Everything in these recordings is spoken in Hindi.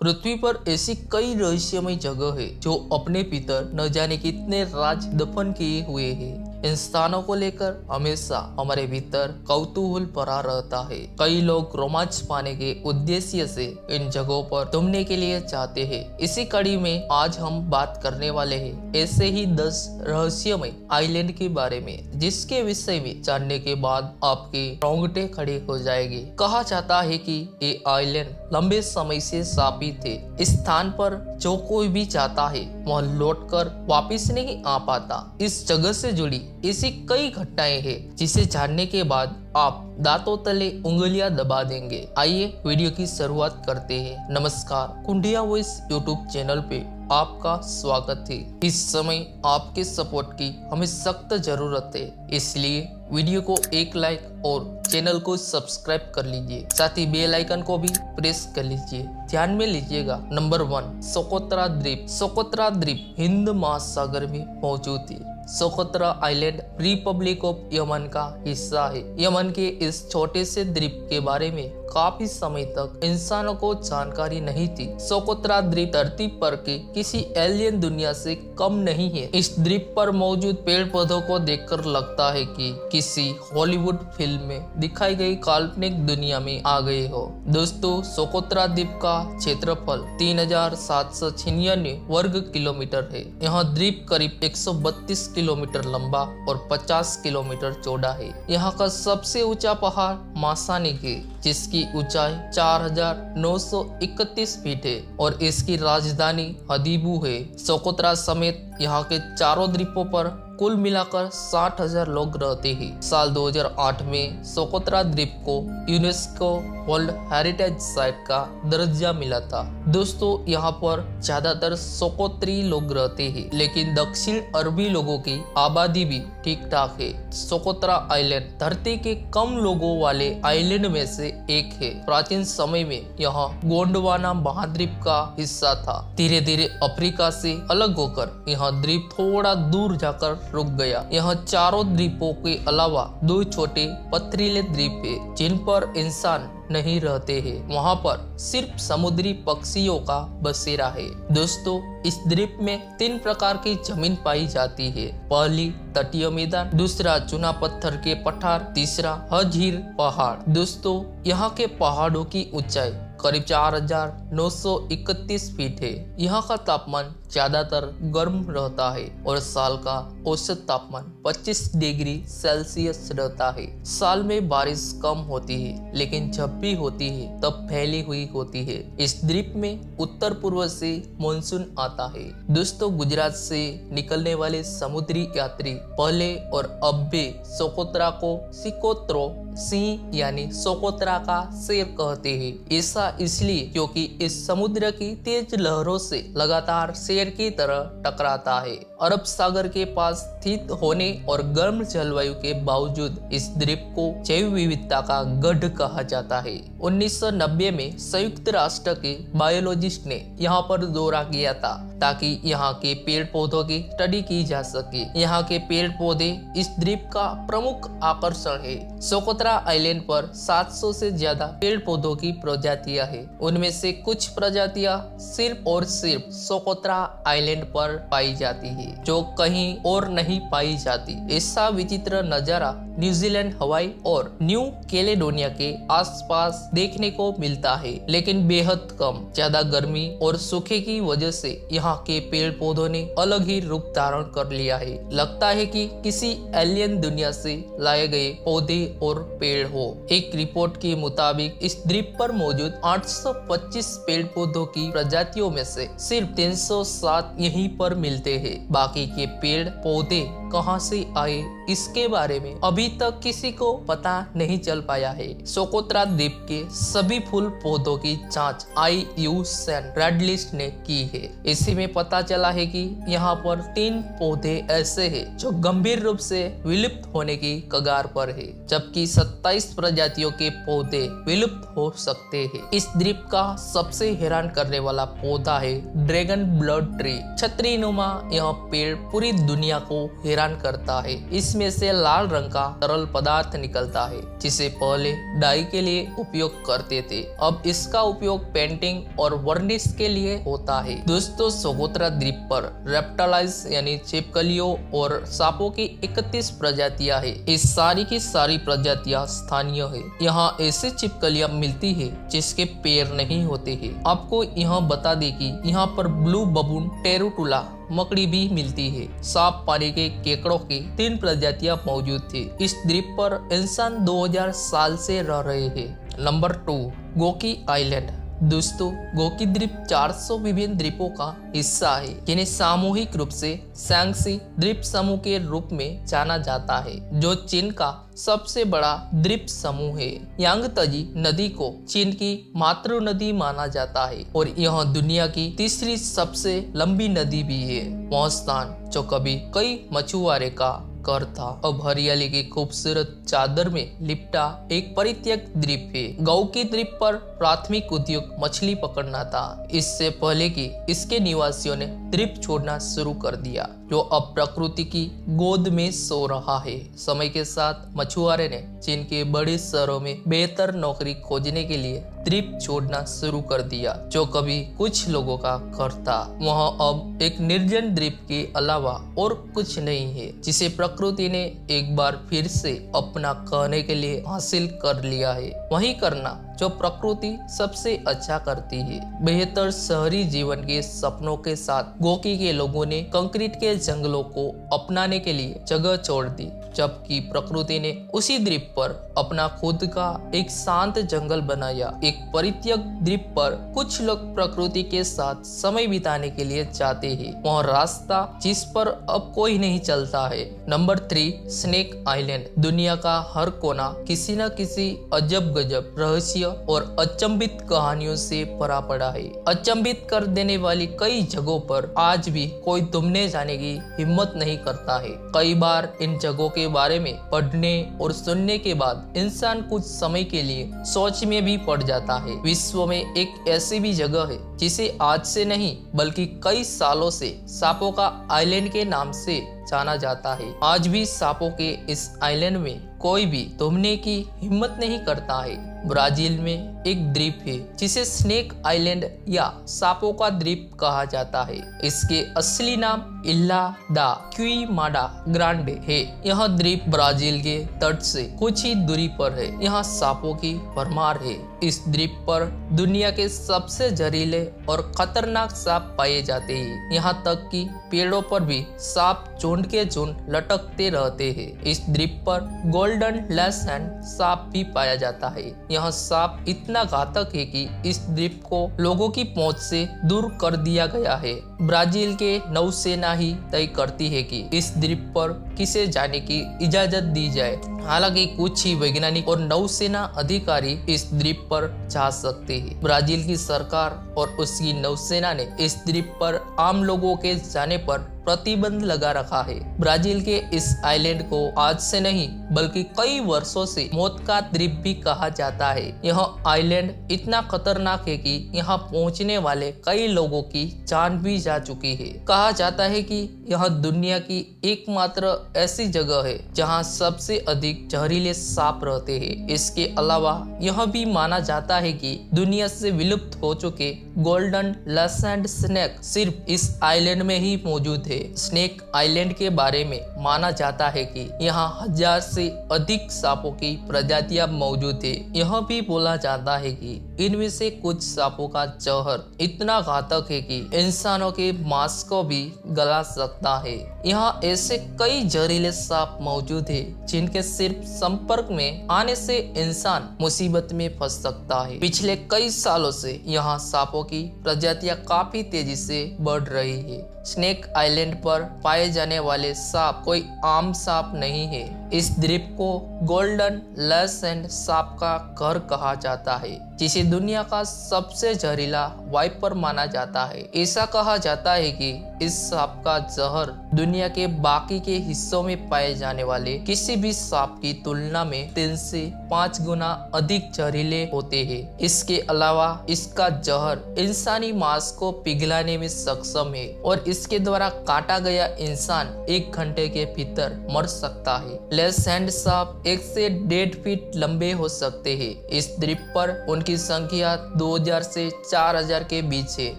पृथ्वी पर ऐसी कई रहस्यमय जगह है जो अपने भीतर न जाने कितने राज दफन किए हुए हैं। इन स्थानों को लेकर हमेशा हमारे भीतर कौतूहल भरा रहता है। कई लोग रोमांच पाने के उद्देश्य से इन जगहों पर घूमने के लिए जाते हैं। इसी कड़ी में आज हम बात करने वाले हैं ऐसे ही 10 रहस्यमय आइलैंड के बारे में, जिसके विषय में जानने के बाद आपके रोंगटे खड़े हो जाएंगे। कहा जाता है कि ये आइलैंड लंबे समय से स्थापित है। इस स्थान पर जो कोई भी जाता है वह लौटकर वापस नहीं आ पाता। इस जगह से जुड़ी ऐसी कई घटनाएं हैं जिसे जानने के बाद आप दांतों तले उंगलियां दबा देंगे। आइए वीडियो की शुरुआत करते हैं। नमस्कार, कुंडिया वॉइस यूट्यूब चैनल पे आपका स्वागत है। इस समय आपके सपोर्ट की हमें सख्त जरूरत है, इसलिए वीडियो को एक लाइक और चैनल को सब्सक्राइब कर लीजिए, साथ ही बेल आइकन को भी प्रेस कर लीजिए। ध्यान में लीजिएगा। नंबर 1, सोकोत्रा द्वीप। सोकोत्रा द्वीप हिंद महासागर में मौजूद है। Socotra island Republic of Yemen का हिस्सा है। यमन के इस छोटे से द्वीप के बारे में काफी समय तक इंसानों को जानकारी नहीं थी। सोकोत्रा द्वीप धरती पर के किसी एलियन दुनिया से कम नहीं है। इस द्वीप पर मौजूद पेड़ पौधों को देखकर लगता है कि किसी हॉलीवुड फिल्म में दिखाई गई काल्पनिक दुनिया में आ गए हो। दोस्तों, सोकोत्रा द्वीप का क्षेत्रफल 3796 वर्ग किलोमीटर है। यह द्वीप करीब 132 किलोमीटर लंबा और 50 किलोमीटर चौड़ा है। यहाँ का सबसे ऊंचा पहाड़ मासानिक है, जिसकी ऊंचाई 4931 फीट है और इसकी राजधानी हदीबू है। सोकोत्रा समेत यहाँ के चारों द्वीपों पर कुल मिलाकर 60,000 लोग रहते हैं। साल 2008 में सोकोत्रा द्वीप को यूनेस्को वर्ल्ड हेरिटेज साइट का दर्जा मिला था। दोस्तों, यहाँ पर ज्यादातर सोकोत्री लोग रहते हैं, लेकिन दक्षिण अरबी लोगों की आबादी भी ठीक ठाक है। सोकोत्रा आइलैंड धरती के कम लोगों वाले आइलैंड में से एक है। प्राचीन समय में यहाँ गोंडवाना महाद्वीप का हिस्सा था। धीरे धीरे अफ्रीका से अलग होकर यह द्वीप थोड़ा दूर जाकर रुक गया। यहाँ चारों द्वीपों के अलावा 2 छोटे पथरीले द्वीप है जिन पर इंसान नहीं रहते हैं। वहाँ पर सिर्फ समुद्री पक्षियों का बसेरा है। दोस्तों, इस द्वीप में 3 प्रकार की जमीन पाई जाती है। पहली तटीय मैदान, दूसरा चुना पत्थर के पठार, तीसरा हजीर पहाड़। दोस्तों, यहाँ के पहाड़ों की ऊंचाई करीब 4931 फीट है। यहाँ का तापमान ज्यादातर गर्म रहता है और साल का औसत तापमान 25 डिग्री सेल्सियस रहता है। साल में बारिश कम होती है, लेकिन जब भी होती है तब फैली हुई होती है। इस द्वीप में उत्तर पूर्व से मानसून आता है। दोस्तों, गुजरात से निकलने वाले समुद्री यात्री पहले और अब भी सोकोत्रा को सिकोत्रो सिंह यानी सोकोत्रा का शेर कहते हैं। ऐसा इसलिए क्योंकि इस समुद्र की तेज लहरों से लगातार शेर की तरह टकराता है। अरब सागर के पास स्थित होने और गर्म जलवायु के बावजूद इस द्वीप को जैव विविधता का गढ़ कहा जाता है। 1990 में संयुक्त राष्ट्र के बायोलॉजिस्ट ने यहाँ पर दौरा किया था ताकि यहाँ के पेड़ पौधों की स्टडी की जा सके। यहाँ के पेड़ पौधे इस द्वीप का प्रमुख आकर्षण है। सोकोत्रा आइलैंड पर 700 से ज्यादा पेड़ पौधों की प्रजातियां हैं। उनमें से कुछ प्रजातियां सिर्फ और सिर्फ सोकोत्रा आइलैंड पर पाई जाती है, जो कहीं और नहीं पाई जाती। ऐसा विचित्र नजारा न्यूजीलैंड, हवाई और न्यू कैलेडोनिया के आसपास देखने को मिलता है, लेकिन बेहद कम। ज्यादा गर्मी और सूखे की वजह से यहाँ के पेड़ पौधों ने अलग ही रूप धारण कर लिया है। लगता है कि किसी एलियन दुनिया से लाए गए पौधे और पेड़ हो। एक रिपोर्ट के मुताबिक इस द्वीप पर मौजूद 825 पेड़ पौधों की प्रजातियों में से सिर्फ 307 यहीं पर मिलते हैं। बाकी के पेड़ पौधे कहां से आए, इसके बारे में अभी तक किसी को पता नहीं चल पाया है। सोकोत्रा द्वीप के सभी फूल पौधों की जांच IUCN रेड लिस्ट ने की है। इसी में पता चला है कि यहाँ पर 3 पौधे ऐसे हैं जो गंभीर रूप से विलुप्त होने की कगार पर है, जबकि 27 प्रजातियों के पौधे विलुप्त हो सकते हैं। इस द्वीप का सबसे हैरान करने वाला पौधा है ड्रैगन ब्लड ट्री। छतरी नुमा यह पेड़ पूरी दुनिया को हैरान बयान करता है। इसमें से लाल रंग का तरल पदार्थ निकलता है जिसे पहले डाई के लिए उपयोग करते थे, अब इसका उपयोग पेंटिंग और वर्निश के लिए होता है। दोस्तों, सोकोत्रा द्वीप पर रेप्टाइल्स यानी छिपकलियों और सांपों की 31 प्रजातियां है। इस सारी की सारी प्रजातियां स्थानीय है। यहाँ ऐसी छिपकलियां मिलती है जिसके पैर नहीं होते हैं। आपको यहाँ बता दें कि यहाँ पर ब्लू बबून टेरुटुला मकड़ी भी मिलती है। साफ पानी के केकड़ों की 3 प्रजातियां मौजूद थी। इस द्वीप पर इंसान 2000 साल से रह रहे हैं। Number 2, Goki island. दोस्तों, गोकी द्वीप 400 विभिन्न द्वीपों का हिस्सा है जिन्हें सामूहिक रूप से सांगसी द्वीप समूह के रूप में जाना जाता है, जो चीन का सबसे बड़ा द्वीप समूह है। यांगतजी नदी को चीन की मातृ नदी माना जाता है और यह दुनिया की तीसरी सबसे लंबी नदी भी है। वह स्थान जो कभी कई मछुआरे का घर था, अब हरियाली की खूबसूरत चादर में लिपटा एक परित्यक्त द्वीप है। गोकी द्वीप पर प्राथमिक उद्योग मछली पकड़ना था, इससे पहले कि इसके निवासियों ने द्वीप छोड़ना शुरू कर दिया, जो अब प्रकृति की गोद में सो रहा है। समय के साथ मछुआरे ने चीन के बड़े शहरों में बेहतर नौकरी खोजने के लिए द्वीप छोड़ना शुरू कर दिया, जो कभी कुछ लोगों का घर था। वह अब एक निर्जन द्वीप के अलावा और कुछ नहीं है, जिसे प्रकृति ने एक बार फिर से अपना कहने के लिए हासिल कर लिया है। वही करना जो प्रकृति सबसे अच्छा करती है। बेहतर शहरी जीवन के सपनों के साथ गोकी के लोगों ने कंक्रीट के जंगलों को अपनाने के लिए जगह छोड़ दी, जबकि प्रकृति ने उसी द्वीप पर अपना खुद का एक शांत जंगल बनाया। एक परित्यक्त द्वीप पर कुछ लोग प्रकृति के साथ समय बिताने के लिए जाते हैं, वह रास्ता जिस पर अब कोई नहीं चलता है। Number 3, snake island. दुनिया का हर कोना किसी न किसी अजब गजब रहस्य और अचंभित कहानियों से भरा पड़ा है। अचंभित कर देने वाली कई जगहों पर आज भी कोई घूमने जाने की हिम्मत नहीं करता है। कई बार इन जगहों के बारे में पढ़ने और सुनने के बाद इंसान कुछ समय के लिए सोच में भी पड़ जाता है। विश्व में एक ऐसी भी जगह है जिसे आज से नहीं बल्कि कई सालों से सांपों का आइलैंड के नाम से जाना जाता है। आज भी सांपों के इस आइलैंड में कोई भी घूमने की हिम्मत नहीं करता है। ब्राजील में एक द्वीप है जिसे स्नेक आइलैंड या सांपों का द्वीप कहा जाता है। इसके असली नाम इल्हा दा क्विमाडा ग्रांडे है। यह द्वीप ब्राजील के तट से कुछ ही दूरी पर है। यहाँ सांपों की भरमार है। इस द्वीप पर दुनिया के सबसे जहरीले और खतरनाक सांप पाए जाते हैं। यहाँ तक कि पेड़ों पर भी सांप झुंड के झुंड लटकते रहते हैं। इस द्वीप पर गोल्डन लैंड सांप भी पाया जाता है। यह सांप इतना घातक है कि इस द्वीप को लोगों की पहुंच से दूर कर दिया गया है। ब्राजील के नौसेना ही तय करती है कि इस द्वीप पर किसे जाने की इजाजत दी जाए। हालांकि कुछ ही वैज्ञानिक और नौसेना अधिकारी इस द्वीप पर जा सकते हैं। ब्राजील की सरकार और उसकी नौसेना ने इस द्वीप पर आम लोगों के जाने पर प्रतिबंध लगा रखा है। ब्राजील के इस आइलैंड को आज से नहीं बल्कि कई वर्षों से मौत का द्वीप भी कहा जाता है। यह आइलैंड इतना खतरनाक है कि यहाँ पहुँचने वाले कई लोगों की जान भी जा चुकी है। कहा जाता है कि यह दुनिया की एकमात्र ऐसी जगह है जहाँ सबसे अधिक जहरीले सांप रहते हैं। इसके अलावा यह भी माना जाता है कि दुनिया से विलुप्त हो चुके गोल्डन लैंड स्नेक सिर्फ इस आइलैंड में ही मौजूद है। स्नेक आइलैंड के बारे में माना जाता है कि यहाँ 1000 से अधिक सांपों की प्रजातियां मौजूद है। यह भी बोला जाता है कि इनमें से कुछ सांपों का जहर इतना घातक है कि इंसानों के मांस को भी गला सकता है। यहाँ ऐसे कई जहरीले सांप मौजूद है जिनके सिर्फ संपर्क में आने से इंसान मुसीबत में फंस सकता है। पिछले कई सालों से यहाँ सांपों की प्रजातियां काफी तेजी से बढ़ रही है। स्नेक आइलैंड पर पाए जाने वाले सांप कोई आम सांप नहीं है। इस द्वीप को गोल्डन लैंड सांप का घर कहा जाता है, जिसे दुनिया का सबसे जहरीला वाइपर माना जाता है। ऐसा कहा जाता है कि इस सांप का जहर दुनिया के बाकी के हिस्सों में पाए जाने वाले किसी भी सांप की तुलना में 3 से 5 गुना अधिक जहरीले होते हैं। इसके अलावा इसका जहर इंसानी मांस को पिघलाने में सक्षम है और इसके द्वारा काटा गया इंसान 1 घंटे के भीतर मर सकता है। लैंड सांप 1 से 1.5 फीट लंबे हो सकते हैं। इस द्वीप पर उनकी संख्या 2000 से 4000 के बीच है।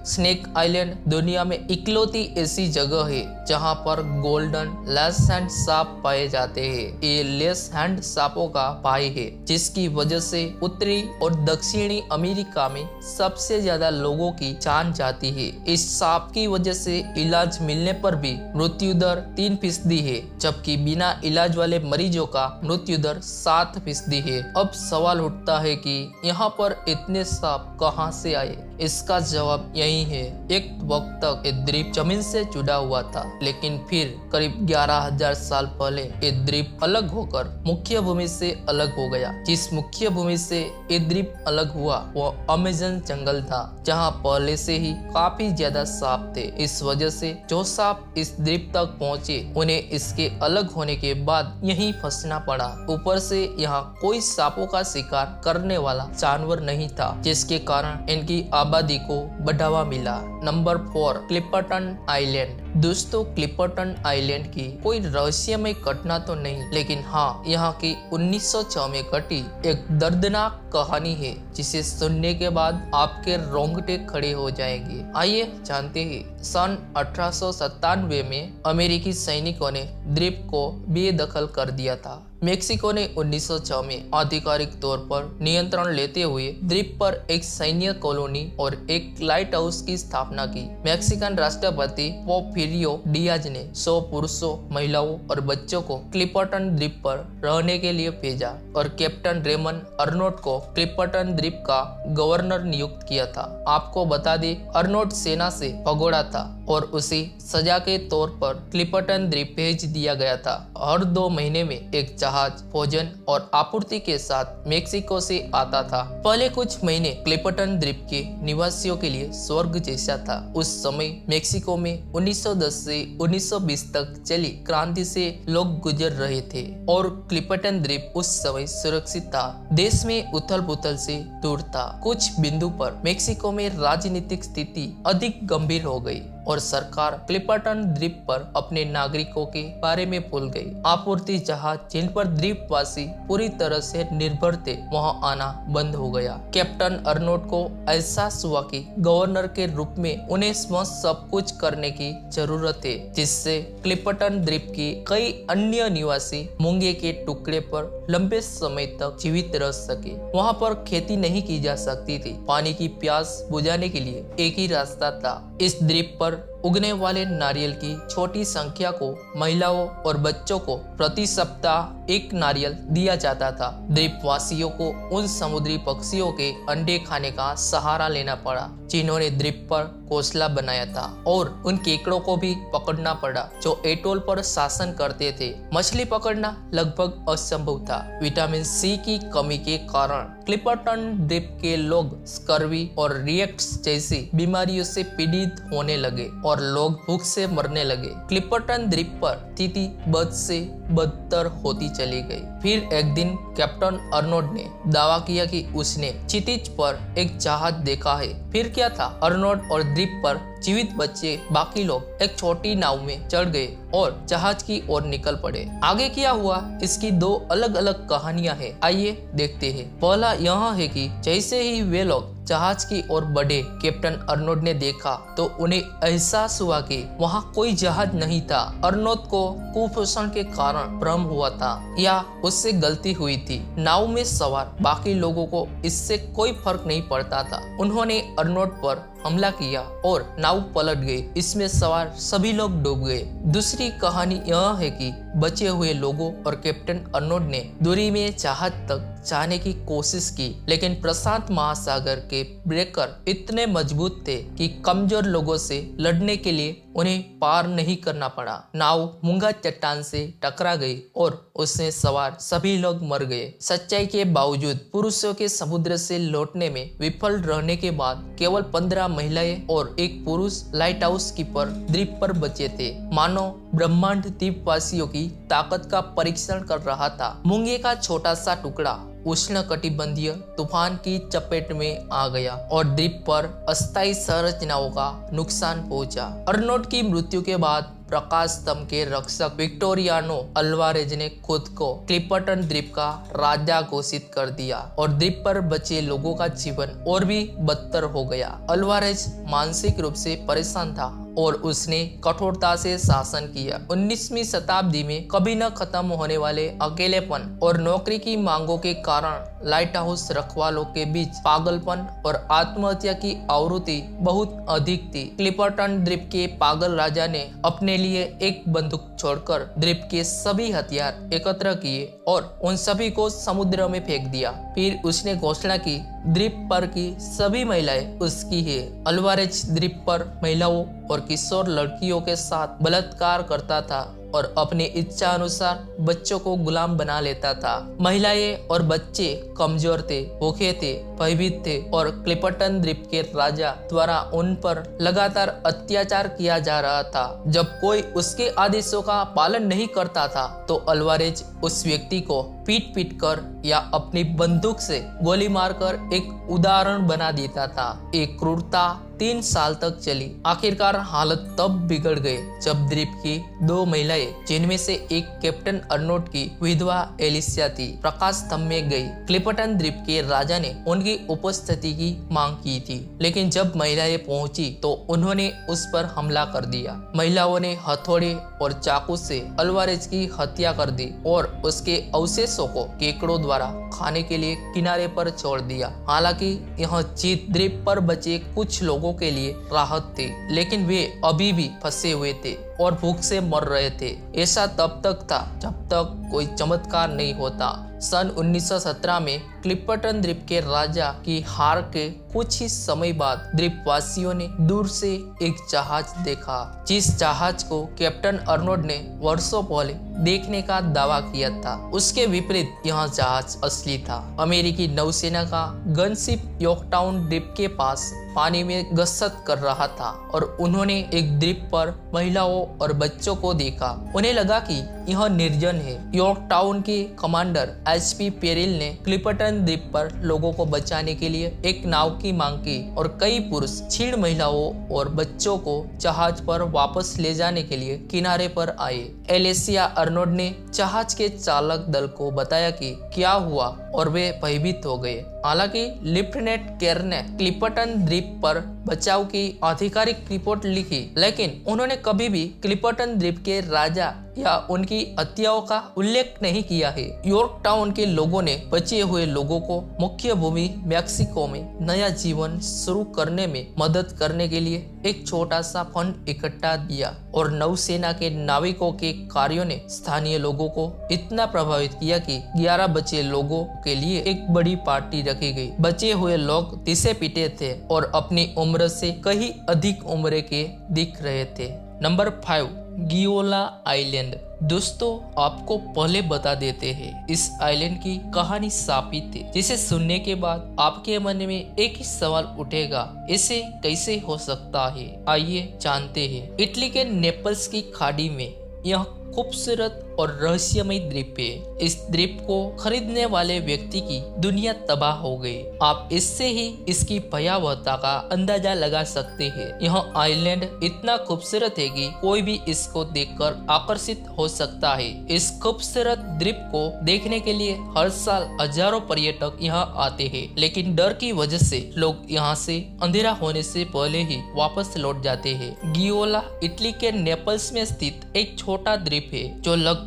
स्नेक आइलैंड दुनिया में इकलौती ऐसी जगह है जहां पर गोल्डन लैंड सांप पाए जाते हैं। ये लैंड सांपों का भाई है, जिसकी वजह से उत्तरी और दक्षिणी अमेरिका में सबसे ज्यादा लोगों की जान जाती है। इस सांप की वजह से इलाज मिलने पर भी मृत्यु दर 3% है, जबकि बिना इलाज वाले मरीजों का मृत्यु दर 7% है। अब सवाल उठता है कि यहाँ पर इतने सांप कहाँ से आए? इसका जवाब यही है। एक वक्त तक ये द्वीप जमीन से जुड़ा हुआ था, लेकिन फिर करीब 11,000 साल पहले ये द्वीप अलग होकर मुख्य भूमि से अलग हो गया। जिस मुख्य भूमि से ये द्वीप अलग हुआ वो अमेज़न जंगल था, जहाँ पहले से ही काफी ज्यादा सांप थे। इस वजह से जो सांप इस द्वीप तक पहुँचे उन्हें इसके अलग होने के बाद यहीं फंसना पड़ा। ऊपर से यहाँ कोई सांपों का शिकार करने वाला जानवर नहीं था, जिसके कारण इनकी आबादी को बढ़ावा मिला। Number 4, Clipperton island. दोस्तों, क्लिपर्टन आइलैंड की कोई रहस्यमय घटना तो नहीं, लेकिन हाँ, यहाँ की 1906 में घटी एक दर्दनाक कहानी है, जिसे सुनने के बाद आपके रोंगटे खड़े हो जाएंगे। आइए जानते हैं। सन 1897 में अमेरिकी सैनिकों ने द्वीप को बेदखल कर दिया था। मेक्सिको ने 1906 में आधिकारिक तौर पर नियंत्रण लेते हुए द्वीप पर एक सैन्य कॉलोनी और एक लाइट हाउस की स्थापना की। मैक्सिकन राष्ट्रपति पोर्फिरियो डियाज ने 100 पुरुषों, महिलाओं और बच्चों को क्लिपर्टन द्वीप पर रहने के लिए भेजा और कैप्टन रेमन अर्नोट को क्लिपर्टन द्वीप का गवर्नर नियुक्त किया था। आपको बता दें, अर्नोट सेना से भगोड़ा था और उसे सजा के तौर पर क्लिपर्टन द्वीप भेज दिया गया था। हर 2 महीने में एक जहाज भोजन और आपूर्ति के साथ मेक्सिको से आता था। पहले कुछ महीने क्लिपर्टन द्वीप के निवासियों के लिए स्वर्ग जैसा था। उस समय मेक्सिको में 1910 से 1920 तक चली क्रांति से लोग गुजर रहे थे और क्लिपर्टन द्वीप उस समय सुरक्षित था। देश में उथल पुथल से दूर था। कुछ बिंदु पर मेक्सिको में राजनीतिक स्थिति अधिक गंभीर हो गई और सरकार क्लिपर्टन द्वीप पर अपने नागरिकों के बारे में भूल गई। आपूर्ति जहाज जिन पर द्वीपवासी पूरी तरह से निर्भर थे, वहां आना बंद हो गया। कैप्टन अर्नोट को एहसास हुआ कि गवर्नर के रूप में उन्हें सब कुछ करने की जरूरत है, जिससे क्लिपर्टन द्वीप के कई अन्य निवासी मूंगे के टुकड़े पर लंबे समय तक जीवित रह सके। वहां पर खेती नहीं की जा सकती थी। पानी की प्यास बुझाने के लिए एक ही रास्ता था। इस द्वीप पर उगने वाले नारियल की छोटी संख्या को महिलाओं और बच्चों को प्रति सप्ताह एक नारियल दिया जाता था। द्वीपवासियों को उन समुद्री पक्षियों के अंडे खाने का सहारा लेना पड़ा जिन्होंने द्वीप पर घोंसला बनाया था, और उन केकड़ों को भी पकड़ना पड़ा जो एटोल पर शासन करते थे। मछली पकड़ना लगभग असंभव था। विटामिन सी की कमी के कारण क्लिपर्टन द्वीप के लोग स्कर्वी और रिएक्ट्स जैसी बीमारियों से पीड़ित होने लगे और लोग भूख से मरने लगे। क्लिपर्टन द्वीप पर स्थिति बद से बदतर होती चली गई। फिर एक दिन कैप्टन अर्नोट ने दावा किया कि उसने क्षितिज पर एक जहाज देखा है। फिर क्या था, अर्नोट और द्वीप पर जीवित बच्चे बाकी लोग एक छोटी नाव में चढ़ गए और जहाज की ओर निकल पड़े। आगे क्या हुआ, इसकी 2 अलग अलग कहानियां हैं। आइए देखते हैं। पहला यह है कि जैसे ही वे लोग जहाज की ओर बढ़े, कैप्टन अर्नोट ने देखा तो उन्हें एहसास हुआ कि वहां कोई जहाज नहीं था। अर्नोट को कुपोषण के कारण भ्रम हुआ था या उससे गलती हुई थी। नाव में सवार बाकी लोगों को इससे कोई फर्क नहीं पड़ता था। उन्होंने अर्नोट पर हमला किया और नाव पलट गई। इसमें सवार सभी लोग डूब गए। दूसरी कहानी यह है कि बचे हुए लोगों और कैप्टन अर्नोल्ड ने दूरी में जहाज तक जाने की कोशिश की, लेकिन प्रशांत महासागर के ब्रेकर इतने मजबूत थे कि कमजोर लोगों से लड़ने के लिए उन्हें पार नहीं करना पड़ा। नाव मूंगा चट्टान से टकरा गई और उसमें सवार सभी लोग मर गए। सच्चाई के बावजूद पुरुषों के समुद्र से लौटने में विफल रहने के बाद केवल 15 महिलाएं और एक पुरुष लाइट हाउस कीपर द्वीप पर बचे थे। मानो ब्रह्मांड द्वीपवासियों की ताकत का परीक्षण कर रहा था। मूंगे का छोटा सा टुकड़ा उष्णकटिबंधीय तूफान की चपेट में आ गया और द्वीप पर अस्थायी संरचनाओं का नुकसान पहुंचा। अर्नोल्ड की मृत्यु के बाद प्रकाश स्तंभ के रक्षक विक्टोरियानो अल्वारेज ने खुद को क्लिपर्टन द्वीप का राजा घोषित कर दिया और द्वीप पर बचे लोगों का जीवन और भी बदतर हो गया। अल्वारेज मानसिक रूप से परेशान था और उसने कठोरता से शासन किया। 19वीं शताब्दी में कभी न खत्म होने वाले अकेलेपन और नौकरी की मांगों के कारण लाइट हाउस रखवालों के बीच पागलपन और आत्महत्या की आवृत्ति बहुत अधिक थी। क्लिपर्टन द्वीप के पागल राजा ने अपने लिए एक बंदूक छोड़कर द्वीप के सभी हथियार एकत्र किए और उन सभी को समुद्र में फेंक दिया। फिर उसने घोषणा की द्वीप पर की सभी महिलाएं उसकी है। अल्वारेज द्वीप पर महिलाओं और किशोर लड़कियों के साथ बलात्कार करता था और अपनी इच्छा अनुसार बच्चों को गुलाम बना लेता था। महिलाएं और बच्चे कमजोर थे, भूखे थे, भयभीत थे और क्लिपर्टन द्वीप के राजा द्वारा उन पर लगातार अत्याचार किया जा रहा था। जब कोई उसके आदेशों का पालन नहीं करता था तो अल्वारेज उस व्यक्ति को पीट पीट कर या अपनी बंदूक से गोली मारकर एक उदाहरण बना देता था। एक क्रूरता 3 साल तक चली। आखिरकार हालत तब बिगड़ गई जब द्वीप की 2 महिलाएं, जिनमें से एक कैप्टन अर्नोल्ड की विधवा एलिसिया थी, प्रकाश स्तंभ में गई। क्लिपर्टन द्वीप के राजा ने उनकी उपस्थिति की मांग की थी, लेकिन जब महिलाएं पहुंची तो उन्होंने उस पर हमला कर दिया। महिलाओं ने हथौड़े और चाकू से अल्वारेज की हत्या कर दी और उसके अवशेषों को केकड़ों द्वारा खाने के लिए किनारे पर छोड़ दिया। हालांकि यह जीत द्वीप पर बचे कुछ लोगों के लिए राहत थी, लेकिन वे अभी भी फंसे हुए थे और भूख से मर रहे थे। ऐसा तब तक था जब तक कोई चमत्कार नहीं होता। सन 1917 में क्लिपर्टन द्वीप के राजा की हार के कुछ ही समय बाद द्वीपवासियों ने दूर से एक जहाज देखा, जिस जहाज को कैप्टन अर्नोल्ड ने वर्षों पहले देखने का दावा किया था। उसके विपरीत यह जहाज असली था। अमेरिकी नौसेना का गनशिप यॉर्कटाउन द्वीप के पास पानी में गश्त कर रहा था और उन्होंने एक द्वीप पर महिलाओं और बच्चों को देखा। उन्हें लगा कि यह निर्जन है। यॉर्कटाउन के कमांडर एचपी पेरिल ने क्लिपर्टन द्वीप पर लोगों को बचाने के लिए एक नाव की मांग की और कई पुरुष छीण महिलाओं और बच्चों को जहाज पर वापस ले जाने के लिए किनारे पर आए। एलिसिया अर्नोल्ड ने जहाज के चालक दल को बताया कि क्या हुआ और वे भयभीत हो गए। हालांकि लेफ्टिनेंट केर ने क्लिपर्टन द्वीप पर बचाव की आधिकारिक रिपोर्ट लिखी, लेकिन उन्होंने कभी भी क्लिपर्टन द्वीप के राजा या उनकी हत्याओं का उल्लेख नहीं किया है। यॉर्कटाउन के लोगों ने बचे हुए लोगों को मुख्य भूमि मैक्सिको में नया जीवन शुरू करने में मदद करने के लिए एक छोटा सा फंड इकट्ठा किया और नौसेना के नाविकों के कार्यों ने स्थानीय लोगों को इतना प्रभावित किया कि 11 बचे लोगों के लिए एक बड़ी पार्टी रखी गई। बचे हुए लोग दिसे पीटे थे और अपनी उम्र से कहीं अधिक उम्र के दिख रहे थे। Number 5, Gaiola island. दोस्तों, आपको पहले बता देते हैं, इस आइलैंड की कहानी सापित है, जिसे सुनने के बाद आपके मन में एक ही सवाल उठेगा, इसे कैसे हो सकता है? आइए जानते हैं। इटली के नेपल्स की खाड़ी में यह खूबसूरत और रहस्यमय द्वीप है। इस द्वीप को खरीदने वाले व्यक्ति की दुनिया तबाह हो गई। आप इससे ही इसकी भयावहता का अंदाजा लगा सकते हैं। यह आइलैंड इतना खूबसूरत है कि कोई भी इसको देखकर आकर्षित हो सकता है। इस खूबसूरत द्वीप को देखने के लिए हर साल हजारों पर्यटक यहाँ आते हैं, लेकिन डर की वजह से लोग यहाँ से अंधेरा होने से पहले ही वापस लौट जाते हैं। गियोला इटली के नेपल्स में स्थित एक छोटा द्वीप है जो लगभग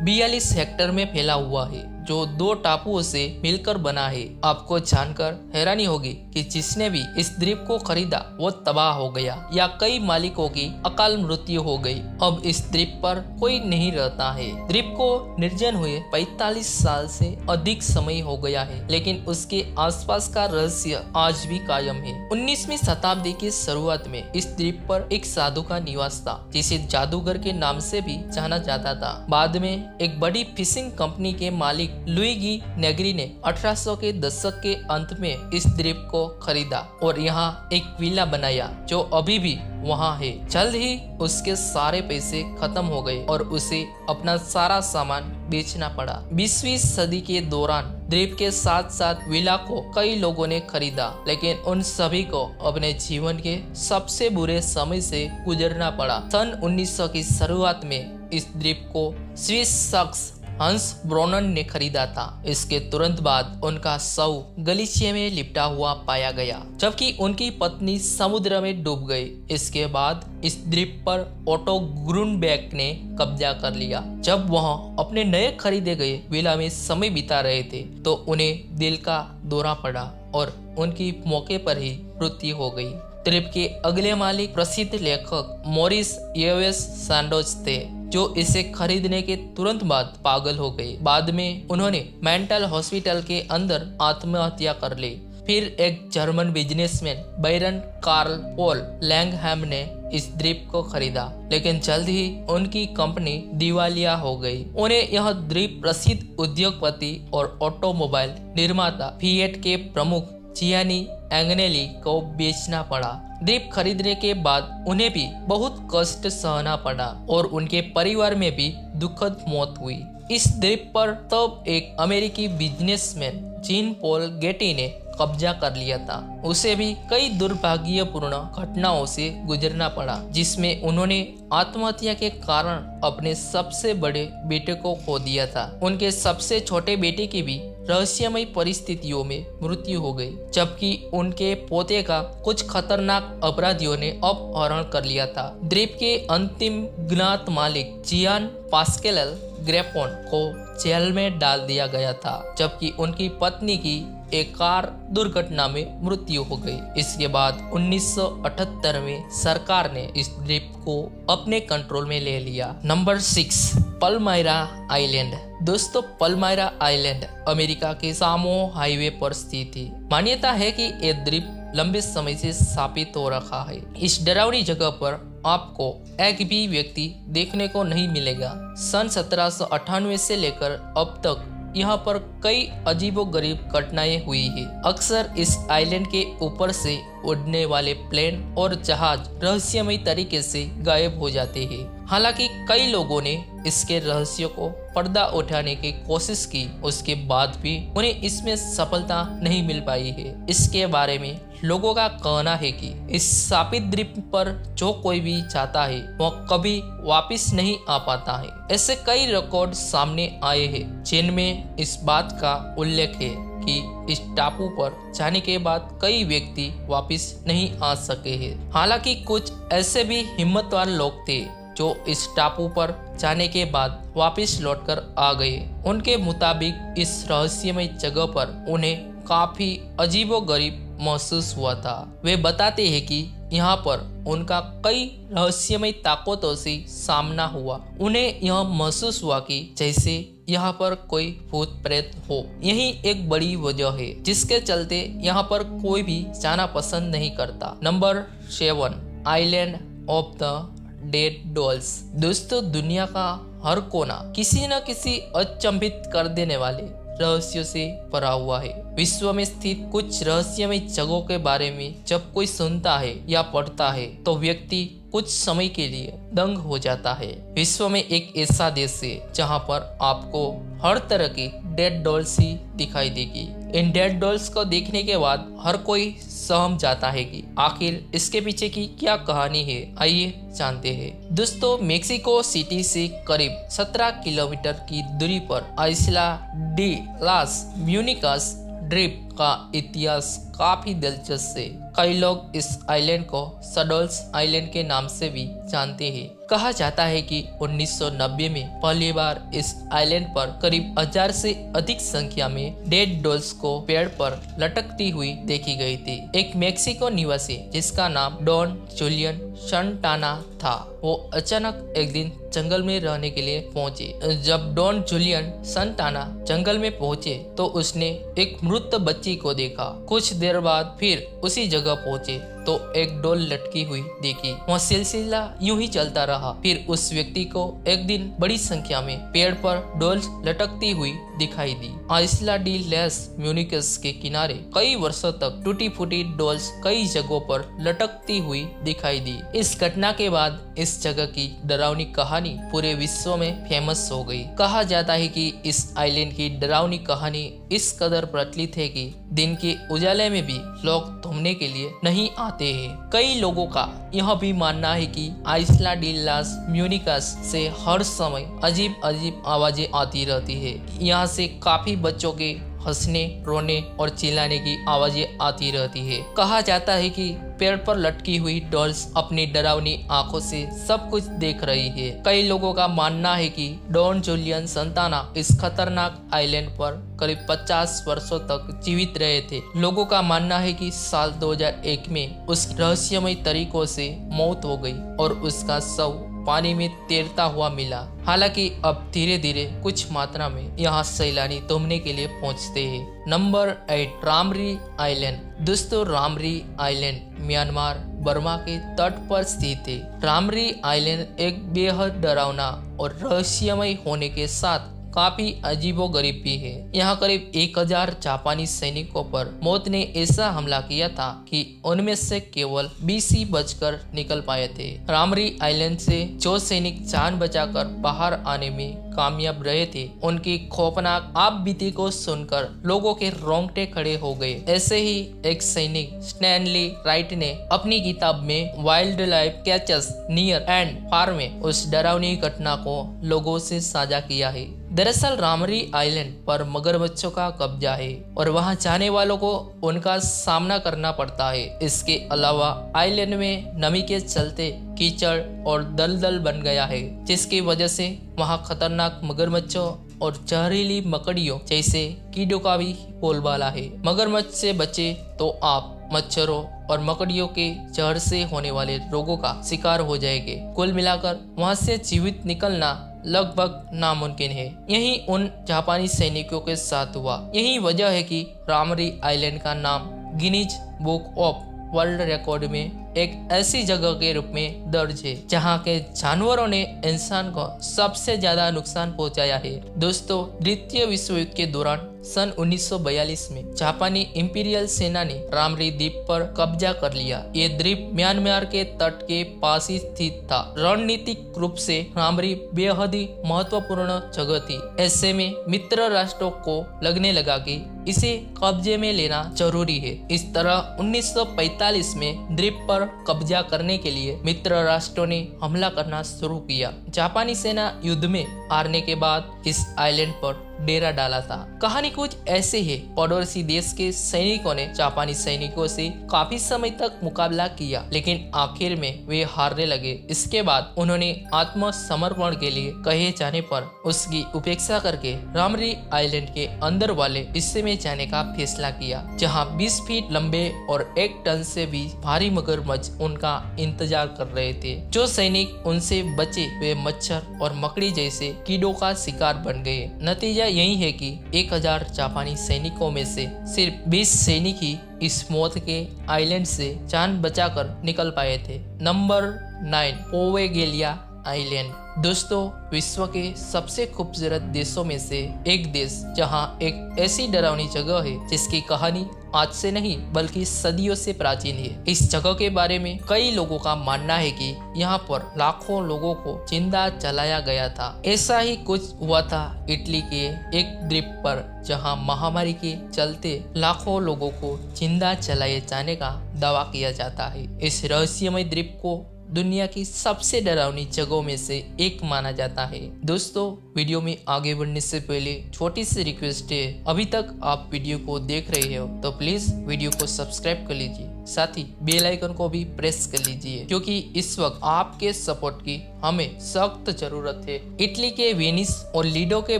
42 हेक्टेयर में फैला हुआ है। जो 2 टापुओं से मिलकर बना है। आपको जानकर हैरानी होगी कि जिसने भी इस द्वीप को खरीदा वो तबाह हो गया या कई मालिकों की अकाल मृत्यु हो गई। अब इस द्वीप पर कोई नहीं रहता है। द्वीप को निर्जन हुए 45 साल से अधिक समय हो गया है, लेकिन उसके आसपास का रहस्य आज भी कायम है। 19वीं शताब्दी की शुरुआत में इस द्वीप पर एक साधु का निवास था, जिसे जादूगर के नाम से भी जाना जाता था। बाद में एक बड़ी फिशिंग कंपनी के मालिक लुइगी नेग्री ने 1800 के दशक के अंत में इस द्वीप को खरीदा और यहाँ एक विला बनाया जो अभी भी वहाँ है। जल्द ही उसके सारे पैसे खत्म हो गए और उसे अपना सारा सामान बेचना पड़ा। 20वीं सदी के दौरान द्वीप के साथ साथ विला को कई लोगों ने खरीदा, लेकिन उन सभी को अपने जीवन के सबसे बुरे समय से गुजरना पड़ा। सन 1900 की शुरुआत में इस द्वीप को स्विस शख्स हंस ब्रोनन ने खरीदा था। इसके तुरंत बाद उनका शव गलीचे में लिपटा हुआ पाया गया, जबकि उनकी पत्नी समुद्र में डूब गई। इसके बाद इस द्वीप पर ओटो ग्रुनबेक ने कब्जा कर लिया। जब वह अपने नए खरीदे गए विला में समय बिता रहे थे तो उन्हें दिल का दौरा पड़ा और उनकी मौके पर ही मृत्यु हो गई। द्वीप के अगले मालिक प्रसिद्ध लेखक मॉरिस येवेस सैंडोज थे, जो इसे खरीदने के तुरंत बाद पागल हो गए। बाद में उन्होंने मेंटल हॉस्पिटल के अंदर आत्महत्या कर ली। फिर एक जर्मन बिजनेसमैन बैरन कार्ल पॉल लैंगहैम ने इस द्वीप को खरीदा, लेकिन जल्द ही उनकी कंपनी दिवालिया हो गई। उन्हें यह द्वीप प्रसिद्ध उद्योगपति और ऑटोमोबाइल निर्माता फिएट के प्रमुख जियानी एंगनेली को बेचना पड़ा। द्वीप खरीदने के बाद उन्हें भी बहुत कष्ट सहना पड़ा और उनके परिवार में भी दुखद मौत हुई। इस द्वीप पर तब एक अमेरिकी बिजनेसमैन जीन पॉल गेटी ने कब्जा कर लिया था। उसे भी कई दुर्भाग्यपूर्ण घटनाओं से गुजरना पड़ा, जिसमें उन्होंने आत्महत्या के कारण अपने सबसे बड़े बेटे को खो दिया था। उनके सबसे छोटे बेटे की भी रहस्यमय परिस्थितियों में मृत्यु हो गई, जबकि उनके पोते का कुछ खतरनाक अपराधियों ने अपहरण कर लिया था। द्वीप के अंतिम ज्ञात मालिक जियान पास्केल ग्रेपोन को जेल में डाल दिया गया था, जबकि उनकी पत्नी की एक कार दुर्घटना में मृत्यु हो गई। इसके बाद 1978 में सरकार ने इस द्वीप को अपने कंट्रोल में ले लिया। Number 6, Palmyra island. दोस्तों, पलमायरा आइलैंड अमेरिका के सामो हाईवे पर स्थित है। मान्यता है कि यह द्वीप लंबे समय से स्थापित हो रखा है। इस डरावनी जगह पर आपको एक भी व्यक्ति देखने को नहीं मिलेगा। सन 1798 से लेकर अब तक यहाँ पर कई अजीबोगरीब घटनाएं हुई है। अक्सर इस आइलैंड के ऊपर से उड़ने वाले प्लेन और जहाज रहस्यमय तरीके से गायब हो जाते हैं। हालांकि कई लोगों ने इसके रहस्य को पर्दा उठाने की कोशिश की, उसके बाद भी उन्हें इसमें सफलता नहीं मिल पाई है। इसके बारे में लोगों का कहना है कि इस शापित द्वीप पर जो कोई भी जाता है वह कभी वापस नहीं आ पाता है। ऐसे कई रिकॉर्ड सामने आए हैं जिनमें इस बात का उल्लेख है कि इस टापू पर जाने के बाद कई व्यक्ति वापस नहीं आ सके हैं। हालांकि कुछ ऐसे भी हिम्मतवान लोग थे जो इस टापू पर जाने के बाद वापस लौटकर आ गए। उनके मुताबिक इस रहस्यमय जगह पर उन्हें काफी अजीबोगरीब महसूस हुआ था। वे बताते हैं कि यहाँ पर उनका कई रहस्यमय ताकतों से सामना हुआ। उन्हें यह महसूस हुआ कि जैसे यहाँ पर कोई भूत प्रेत हो। यही एक बड़ी वजह है जिसके चलते यहाँ पर कोई भी जाना पसंद नहीं करता। Number 7, island of the dead dolls. दोस्तों, दुनिया का हर कोना किसी न किसी अचंभित कर देने वाले रहस्यों से भरा हुआ है। विश्व में स्थित कुछ रहस्यमय जगहों के बारे में जब कोई सुनता है या पढ़ता है तो व्यक्ति कुछ समय के लिए दंग हो जाता है। विश्व में एक ऐसा देश है जहां पर आपको हर तरह की डेड डॉल्स ही दिखाई देगी। इन डेड डॉल्स को देखने के बाद हर कोई सहम जाता है कि आखिर इसके पीछे की क्या कहानी है। आइए जानते हैं। दोस्तों, मेक्सिको सिटी से करीब 17 किलोमीटर की दूरी पर आइसला डी लास म्यूनिकस द्वीप का इतिहास काफी दिलचस्प है। कई लोग इस आइलैंड को सडोल्स आइलैंड के नाम से भी जानते हैं। कहा जाता है कि 1990 में पहली बार इस आइलैंड पर करीब 1000 से अधिक संख्या में डेड डॉल्स को पेड़ पर लटकती हुई देखी गई थी। एक मेक्सिको निवासी जिसका नाम डॉन जूलियन संटाना था, वो अचानक एक दिन जंगल में रहने के लिए पहुंचे। जब डॉन जूलियन संटाना जंगल में पहुंचे तो उसने एक मृत बच्ची को देखा। कुछ देर बाद फिर उसी जगह पहुंचे तो एक डॉल लटकी हुई देखी। वह सिलसिला यूं ही चलता रहा। फिर उस व्यक्ति को एक दिन बड़ी संख्या में पेड़ पर डॉल्स लटकती हुई दिखाई दी। आइसला डी लेस म्यूनिकस के किनारे कई वर्षों तक टूटी फूटी डॉल्स कई जगहों पर लटकती हुई दिखाई दी। इस घटना के बाद इस जगह की डरावनी कहानी पूरे विश्व में फेमस हो गई। कहा जाता है कि इस आइलैंड की डरावनी कहानी इस कदर प्रचलित है कि दिन के उजाले में भी लोग घूमने के लिए नहीं आते हैं। कई लोगों का यह भी मानना है कि आइसला डी लास म्यूनिकस से हर समय अजीब अजीब आवाजें आती रहती है। यहाँ से काफी बच्चों के हंसने, रोने और चिल्लाने की आवाजें आती रहती है। कहा जाता है कि पेड़ पर लटकी हुई डॉल्स अपनी डरावनी आंखों से सब कुछ देख रही है। कई लोगों का मानना है कि डॉन जूलियन संताना इस खतरनाक आइलैंड पर करीब 50 वर्षों तक जीवित रहे थे। लोगों का मानना है कि साल 2001 में उस रहस्यमय तरीकों से मौत हो गई और उसका शव पानी में तैरता हुआ मिला। हालांकि अब धीरे धीरे कुछ मात्रा में यहाँ सैलानी घूमने के लिए पहुँचते हैं। नंबर 8, रामरी आइलैंड। दोस्तों, रामरी आइलैंड म्यांमार बर्मा के तट पर स्थित है। रामरी आइलैंड एक बेहद डरावना और रहस्यमय होने के साथ काफी अजीबोगरीब भी है। यहाँ करीब 1000 जापानी सैनिकों पर मौत ने ऐसा हमला किया था कि उनमें से केवल 20 ही बचकर निकल पाए थे। रामरी आइलैंड से जो सैनिक जान बचाकर बाहर आने में कामयाब रहे थे, उनकी खौफनाक आपबीती को सुनकर लोगों के रोंगटे खड़े हो गए। ऐसे ही एक सैनिक स्टैनली राइट ने अपनी किताब में wild life catches near and far में उस डरावनी घटना को लोगों से साझा किया है। दरअसल रामरी आइलैंड पर मगरमच्छों का कब्जा है और वहां जाने वालों को उनका सामना करना पड़ता है। इसके अलावा आइलैंड में नमी के चलते कीचड़ और दलदल बन गया है, जिसकी वजह से वहां खतरनाक मगरमच्छों और जहरीली मकड़ियों जैसे कीड़ों का भी बोलबाला है। मगरमच्छ से बचे तो आप मच्छरों और मकड़ियों के जहर से होने वाले रोगों का शिकार हो जाएंगे। कुल मिलाकर वहां से जीवित निकलना लगभग नामुमकिन है। यही उन जापानी सैनिकों के साथ हुआ। यही वजह है कि रामरी आइलैंड का नाम Guinness book of world record में एक ऐसी जगह के रूप में दर्ज है जहां के जानवरों ने इंसान को सबसे ज्यादा नुकसान पहुंचाया है। दोस्तों, द्वितीय विश्व युद्ध के दौरान सन 1942 में जापानी इंपीरियल सेना ने रामरी द्वीप पर कब्जा कर लिया। ये द्वीप म्यांमार के तट के पास ही स्थित था। रणनीतिक रूप से रामरी बेहद ही महत्वपूर्ण जगह थी। ऐसे में मित्र राष्ट्रों को लगने लगा कि इसे कब्जे में लेना जरूरी है। इस तरह 1945 में द्वीप पर कब्जा करने के लिए मित्र राष्ट्रों ने हमला करना शुरू किया। जापानी सेना युद्ध में हारने के बाद इस आइलैंड पर डेरा डाला था। कहानी कुछ ऐसे है। पड़ोसी देश के सैनिकों ने जापानी सैनिकों से काफी समय तक मुकाबला किया, लेकिन आखिर में वे हारने लगे। इसके बाद उन्होंने आत्मसमर्पण के लिए कहे जाने पर उसकी उपेक्षा करके रामरी आइलैंड के अंदर वाले हिस्से में जाने का फैसला किया, जहां 20 फीट लंबे और 1 टन से भी भारी मगरमच्छ उनका इंतजार कर रहे थे। जो सैनिक उनसे बचे वे मच्छर और मकड़ी जैसे कीड़ों का शिकार बन गए। नतीजा यही है कि 1000 जापानी सैनिकों में से सिर्फ 20 सैनिक ही इस मौत के आइलैंड से जान बचाकर निकल पाए थे। Number 9, Poveglia island. दोस्तों, विश्व के सबसे खूबसूरत देशों में से एक देश जहां एक ऐसी डरावनी जगह है जिसकी कहानी आज से नहीं बल्कि सदियों से प्राचीन है। इस जगह के बारे में कई लोगों का मानना है कि यहाँ पर लाखों लोगों को जिंदा जलाया गया था। ऐसा ही कुछ हुआ था इटली के एक द्वीप पर, जहाँ महामारी के चलते लाखों लोगों को जिंदा जलाए जाने का दावा किया जाता है। इस रहस्यमय द्वीप को दुनिया की सबसे डरावनी जगहों में से एक माना जाता है। दोस्तों, वीडियो में आगे बढ़ने से पहले छोटी सी रिक्वेस्ट है, अभी तक आप वीडियो को देख रहे हो तो प्लीज वीडियो को सब्सक्राइब कर लीजिए, साथ ही बेल आइकन को भी प्रेस कर लीजिए, क्योंकि इस वक्त आपके सपोर्ट की हमें सख्त जरूरत है। इटली के वेनिस और लीडो के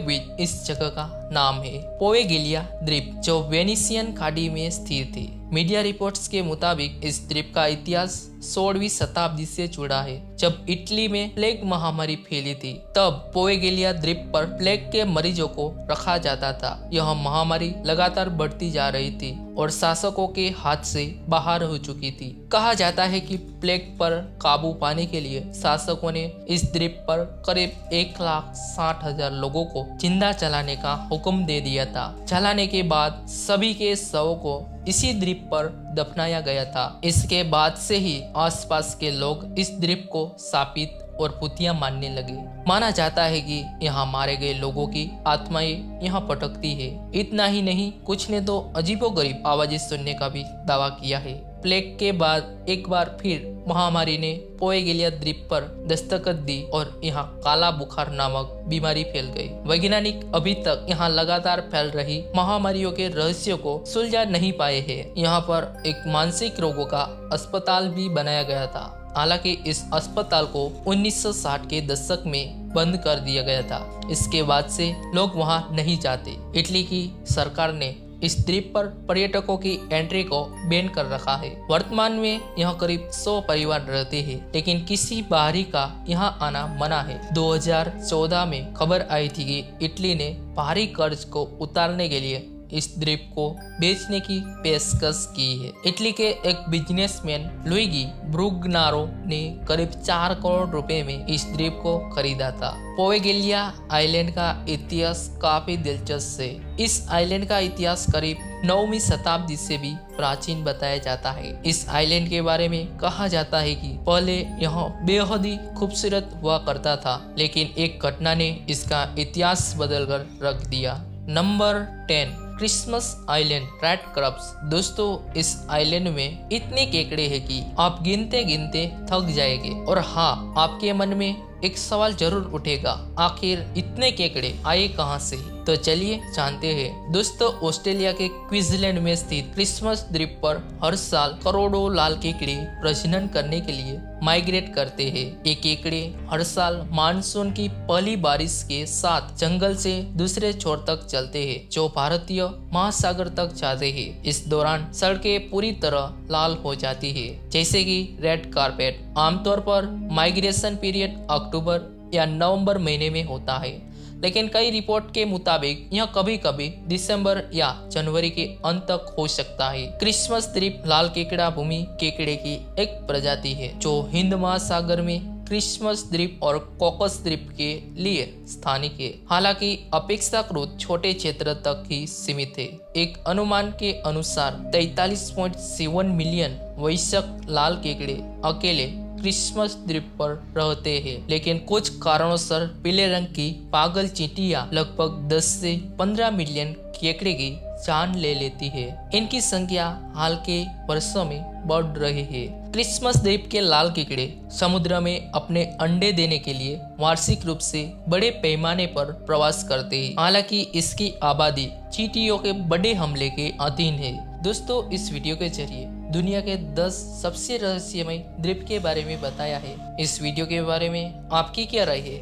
बीच इस जगह का नाम है पोवेगेलिया द्वीप, जो वेनिसियन खाड़ी में स्थित थी। मीडिया रिपोर्ट्स के मुताबिक इस द्वीप का इतिहास 16वीं शताब्दी से जुड़ा है। जब इटली में प्लेग महामारी फैली थी, तब पोवेगेलिया द्वीप पर प्लेग के मरीजों को रखा जाता था। यह महामारी लगातार बढ़ती जा रही थी और शासकों के हाथ से बाहर हो चुकी थी। कहा जाता है कि प्लेग पर काबू पाने के लिए शासकों ने इस द्वीप पर करीब 1,60,000 लोगों को जिंदा जलाने का हुक्म दे दिया था। जलाने के बाद सभी के शवों को इसी द्वीप पर दफनाया गया था। इसके बाद से ही आसपास के लोग इस द्वीप को शापित और भूतिया मानने लगे। माना जाता है कि यहाँ मारे गए लोगों की आत्माएं यहाँ भटकती है। इतना ही नहीं, कुछ ने तो अजीबोगरीब आवाजें सुनने का भी दावा किया है। प्लेग के बाद एक बार फिर महामारी ने पोवेगेलिया द्वीप पर दस्तक दी और यहाँ काला बुखार नामक बीमारी फैल गई। वैज्ञानिक अभी तक यहाँ लगातार फैल रही महामारियों के रहस्यों को सुलझा नहीं पाए हैं। यहाँ पर एक मानसिक रोगों का अस्पताल भी बनाया गया था। हालांकि इस अस्पताल को 1960 के दशक में बंद कर दिया गया था। इसके बाद से लोग वहां नहीं जाते। इटली की सरकार ने इस द्वीप पर पर्यटकों की एंट्री को बैन कर रखा है। वर्तमान में यहाँ करीब 100 परिवार रहते हैं, लेकिन किसी बाहरी का यहाँ आना मना है। 2014 में खबर आई थी कि इटली ने भारी कर्ज को उतारने के लिए इस द्वीप को बेचने की पेशकश की है। इटली के एक बिजनेसमैन लुइगी ब्रुगनारो ने करीब 4 करोड़ रुपए में इस द्वीप को खरीदा था। पोवेगेलिया आइलैंड का इतिहास काफी दिलचस्प है। इस आइलैंड का इतिहास करीब 9वीं शताब्दी से भी प्राचीन बताया जाता है। इस आइलैंड के बारे में कहा जाता है कि पहले यह बेहद ही खूबसूरत हुआ करता था, लेकिन एक घटना ने इसका इतिहास बदलकर रख दिया। Number 10, Christmas island red crabs. दोस्तों, इस आइलैंड में इतने केकड़े हैं कि आप गिनते गिनते थक जाएंगे। और हाँ, आपके मन में एक सवाल जरूर उठेगा, आखिर इतने केकड़े आए कहां से? तो चलिए जानते हैं। दोस्तों, ऑस्ट्रेलिया के क्वींसलैंड में स्थित क्रिसमस द्वीप पर हर साल करोड़ों लाल केकड़े प्रजनन करने के लिए माइग्रेट करते हैं। ये केकड़े हर साल मानसून की पहली बारिश के साथ जंगल से दूसरे छोर तक चलते हैं, जो भारतीय महासागर तक जाते हैं। इस दौरान सड़कें पूरी तरह लाल हो जाती है, जैसे कि रेड कारपेट। आमतौर पर माइग्रेशन पीरियड अक्टूबर या नवंबर महीने में होता है, लेकिन कई रिपोर्ट के मुताबिक यह कभी कभी दिसंबर या जनवरी के अंत तक हो सकता है। क्रिसमस द्वीप लाल केकड़ा भूमि केकड़े की एक प्रजाति है, जो हिंद महासागर में क्रिसमस द्वीप और कॉकस द्वीप के लिए स्थानिक है। हालांकि अपेक्षाकृत छोटे क्षेत्र तक ही सीमित है। एक अनुमान के अनुसार 43.7 मिलियन वयस्क लाल केकड़े अकेले क्रिसमस द्वीप पर रहते हैं, लेकिन कुछ कारणों पीले रंग की पागल चींटियां लगभग 10 से 15 मिलियन केकड़े की जान ले लेती है। इनकी संख्या हाल के वर्षों में बढ़ रही है। क्रिसमस द्वीप के लाल केकड़े समुद्र में अपने अंडे देने के लिए वार्षिक रूप से बड़े पैमाने पर प्रवास करते हैं। हालांकि इसकी आबादी चींटियों के बड़े हमले के अधीन है। दोस्तों, इस वीडियो के जरिए दुनिया के 10 सबसे रहस्यमय द्वीप के बारे में बताया है। इस वीडियो के बारे में आपकी क्या राय है?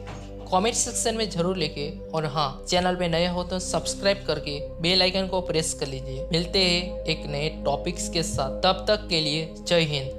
कमेंट सेक्शन में जरूर लिखे। और हाँ, चैनल पे नए हो तो सब्सक्राइब करके बेल आइकन को प्रेस कर लीजिए। मिलते हैं एक नए टॉपिक्स के साथ, तब तक के लिए जय हिंद।